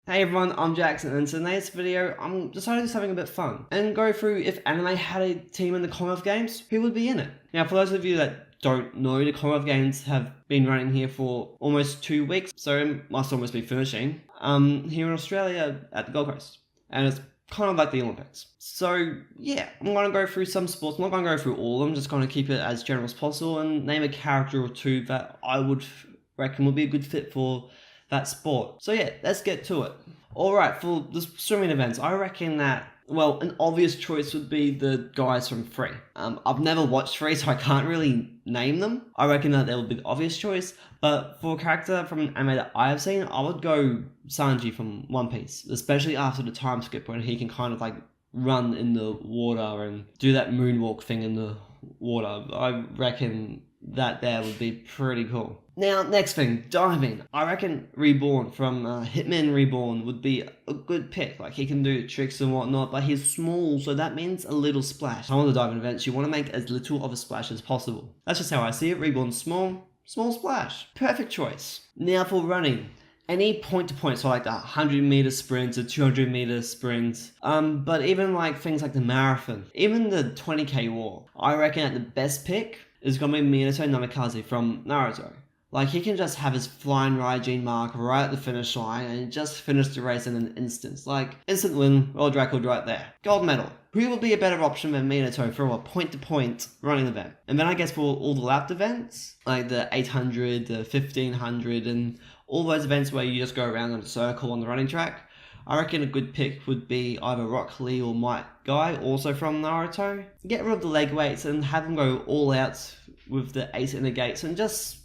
Hey everyone, I'm Jackson, and in today's video, I'm deciding to do something a bit fun and go through if anime had a team in the Commonwealth Games, who would be in it. Now, for those of you that don't know, the Commonwealth Games have been running here for almost 2 weeks, so it must almost be finishing, here in Australia at the Gold Coast. And it's kind of like the Olympics. So, yeah, I'm going to go through some sports. I'm not going to go through all of them, just going to keep it as general as possible and name a character or two that I would reckon would be a good fit for that sport. So yeah, let's get to it. Alright, for the swimming events, I reckon that, well, an obvious choice would be the guys from Free. I've never watched Free, so I can't really name them. I reckon that they would be the obvious choice, but for a character from an anime that I have seen, I would go Sanji from One Piece, especially after the time skip when he can kind of like run in the water and do that moonwalk thing in the water. I reckon that there would be pretty cool. Now, next thing, diving. I reckon Reborn from Hitman Reborn would be a good pick. Like, he can do tricks and whatnot, but he's small, so that means a little splash. Some of the diving events, you want to make as little of a splash as possible. That's just how I see it. Reborn small splash. Perfect choice. Now for running. Any point-to-point, so like the 100-meter sprints or 200-meter sprints, but even like things like the marathon, even the 20k war, I reckon that the best pick is going to be Minato Namikaze from Naruto. Like, he can just have his flying Raijin mark right at the finish line and just finish the race in an instant. Like, instant win, world record right there. Gold medal. Who will be a better option than Minato for a point-to-point running event? And then I guess for all the lapped events, like the 800, the 1500, and all those events where you just go around in a circle on the running track, I reckon a good pick would be either Rock Lee or Might Guy, also from Naruto. Get rid of the leg weights and have them go all out with the 8 inner gates and just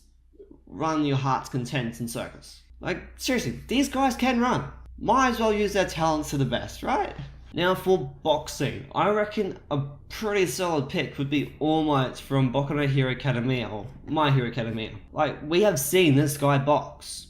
run your heart's content in circles. Like, seriously, these guys can run. Might as well use their talents to the best, right? Now for boxing, I reckon a pretty solid pick would be All Might from Boku no Hero Academia, or My Hero Academia. Like, we have seen this guy box.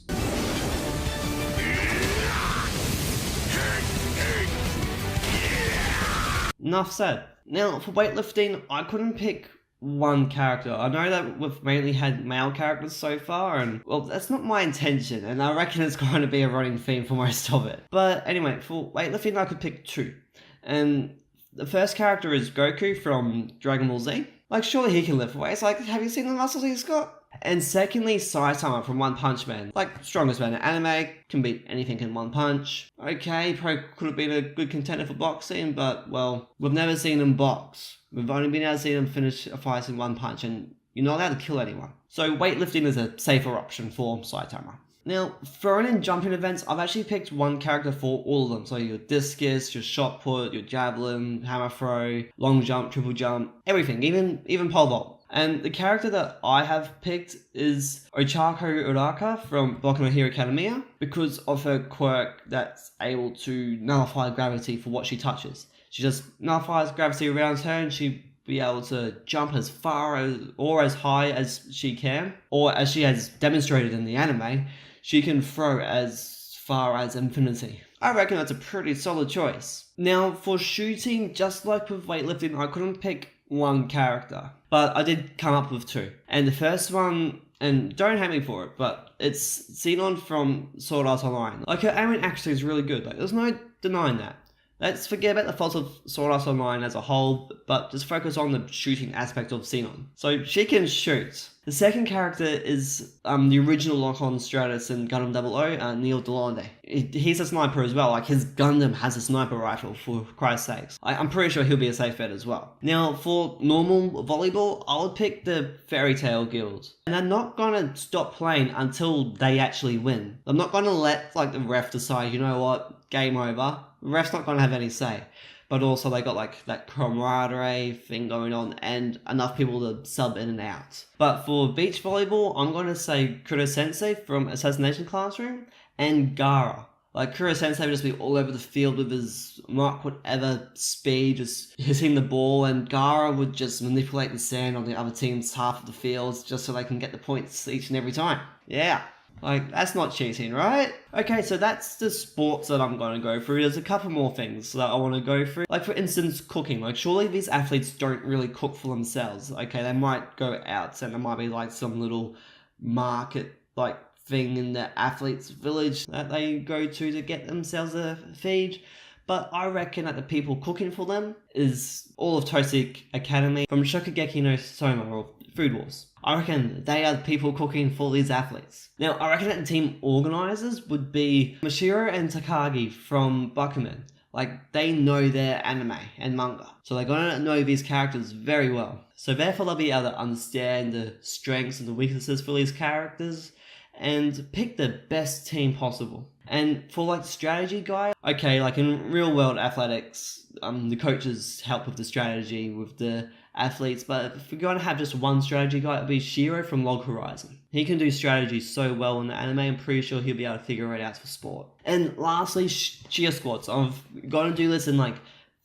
Enough said. Now for weightlifting, I couldn't pick one character. I know that we've mainly had male characters so far, and well, that's not my intention, and I reckon it's going to be a running theme for most of it. But anyway, for weightlifting, I could pick 2. And the first character is Goku from Dragon Ball Z. Like, surely he can lift weights. Like, have you seen the muscles he's got? And secondly, Saitama from One Punch Man. Like, strongest man in anime, can beat anything in one punch. Okay, probably could have been a good contender for boxing, but, well, we've never seen him box. We've only been able to see them finish a fight in one punch, and you're not allowed to kill anyone. So weightlifting is a safer option for Saitama. Now, throwing in jumping events, I've actually picked one character for all of them. So your discus, your shot put, your javelin, hammer throw, long jump, triple jump, everything, even pole vault. And the character that I have picked is Otaku Uraka from Boku no Hero Academia because of her quirk that's able to nullify gravity for what she touches. She just nullifies gravity around her and she'll be able to jump as far as or as high as she can. Or as she has demonstrated in the anime, she can throw as far as infinity. I reckon that's a pretty solid choice. Now for shooting, just like with weightlifting, I couldn't pick one character, but I did come up with 2. And the first one, and don't hate me for it, but it's Xenon from Sword Art Online. Like, her aiming actually is really good. Like, there's no denying that. Let's forget about the faults of Sword Art Online as a whole, but just focus on the shooting aspect of Xenon. So she can shoot. The second character is the original Lock-On Stratus in Gundam 00, Neil Delonde. He's a sniper as well. Like, his Gundam has a sniper rifle, for Christ's sakes. I'm pretty sure he'll be a safe bet as well. Now, for normal volleyball, I would pick the Fairy Tail Guild. And they're not gonna stop playing until they actually win. I'm not gonna let, like, the ref decide, you know what, game over. The ref's not gonna have any say. But also they got like that camaraderie thing going on and enough people to sub in and out. But for beach volleyball, I'm going to say Kuro Sensei from Assassination Classroom and Gaara. Like, Kuro Sensei would just be all over the field with his mark whatever speed, just hitting the ball, and Gaara would just manipulate the sand on the other team's half of the field just so they can get the points each and every time. Yeah. Like, that's not cheating, right? Okay, so that's the sports that I'm going to go through. There's a couple more things that I want to go through. Like, for instance, cooking. Like, surely these athletes don't really cook for themselves. Okay, they might go out and there might be, like, some little market, like, thing in the athletes' village that they go to get themselves a feed. But I reckon that the people cooking for them is all of Toxic Academy from Shokugeki no Soma or Food Wars. I reckon they are the people cooking for these athletes. Now, I reckon that the team organizers would be Mashiro and Takagi from Bakuman. Like, they know their anime and manga, so they're gonna know these characters very well. So therefore they'll be able to understand the strengths and the weaknesses for these characters and pick the best team possible. And for like strategy guy, okay, like in real world athletics, the coaches help with the strategy with the athletes, but if we're going to have just one strategy guy, it'll be Shiro from Log Horizon. He can do strategy so well in the anime, I'm pretty sure he'll be able to figure it out for sport. And lastly, cheer squads. I'm going to do this in like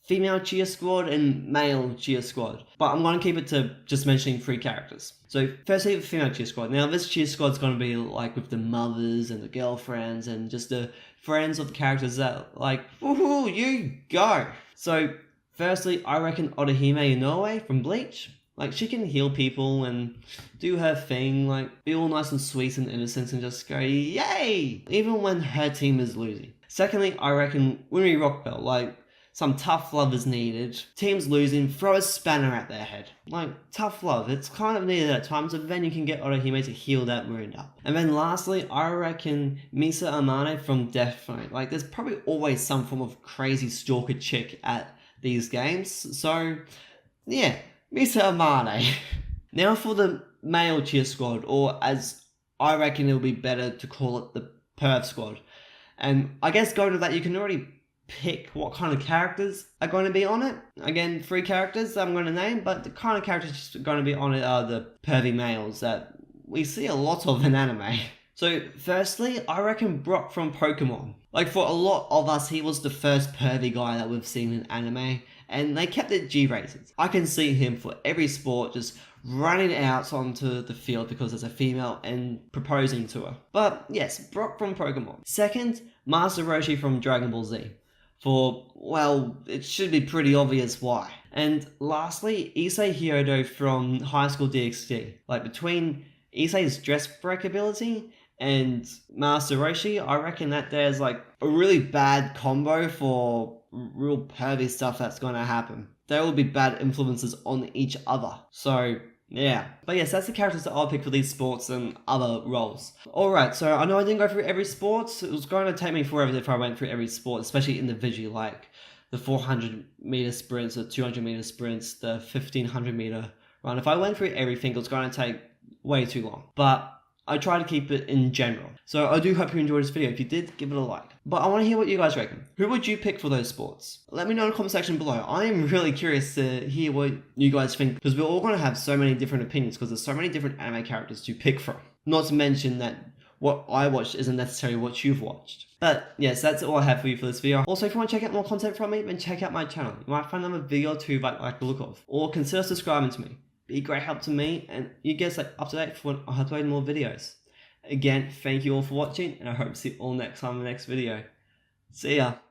female cheer squad and male cheer squad, but I'm going to keep it to just mentioning 3 characters. So firstly, the female cheer squad. Now this cheer squad's going to be like with the mothers and the girlfriends and just the friends of the characters that like, woohoo, you go. So firstly, I reckon Orihime Inoue from Bleach. Like, she can heal people and do her thing, like, be all nice and sweet and innocent and just go, yay! Even when her team is losing. Secondly, I reckon Winry Rockbell, like, some tough love is needed. Team's losing, throw a spanner at their head. Like, tough love, it's kind of needed at times, but then you can get Orihime to heal that wound up. And then lastly, I reckon Misa Amane from Death Note. Like, there's probably always some form of crazy stalker chick at these games, so yeah, Misa Amane. Now for the male cheer squad, or as I reckon it'll be better to call it the Perv squad. And I guess going to that, you can already pick what kind of characters are going to be on it. Again, 3 characters I'm going to name, but the kind of characters going to be on it are the pervy males that we see a lot of in anime. So firstly, I reckon Brock from Pokemon. Like, for a lot of us, he was the first pervy guy that we've seen in anime, and they kept it G-rated. I can see him for every sport just running out onto the field because there's a female and proposing to her. But yes, Brock from Pokemon. Second, Master Roshi from Dragon Ball Z. For, well, it should be pretty obvious why. And lastly, Issei Hyodo from High School DxD. Like, between Issei's dress break ability and Master Roshi, I reckon that there's like a really bad combo for real pervy stuff that's going to happen. There will be bad influences on each other. So yeah. But yes, that's the characters that I'll pick for these sports and other roles. Alright, so I know I didn't go through every sport. It was going to take me forever if I went through every sport, especially individually, like the 400 meter sprints, the 200 meter sprints, the 1500 meter run. If I went through everything, it was going to take way too long. But I try to keep it in general. So I do hope you enjoyed this video. If you did, give it a like. But I want to hear what you guys reckon. Who would you pick for those sports? Let me know in the comment section below. I am really curious to hear what you guys think, because we're all going to have so many different opinions because there's so many different anime characters to pick from. Not to mention that what I watched isn't necessarily what you've watched. But yes, that's all I have for you for this video. Also, if you want to check out more content from me, then check out my channel. You might find another video or two that you like the look of. Or consider subscribing to me. Be a great help to me, and you get up to date for when I upload more videos. Again, thank you all for watching, and I hope to see you all next time in the next video. See ya!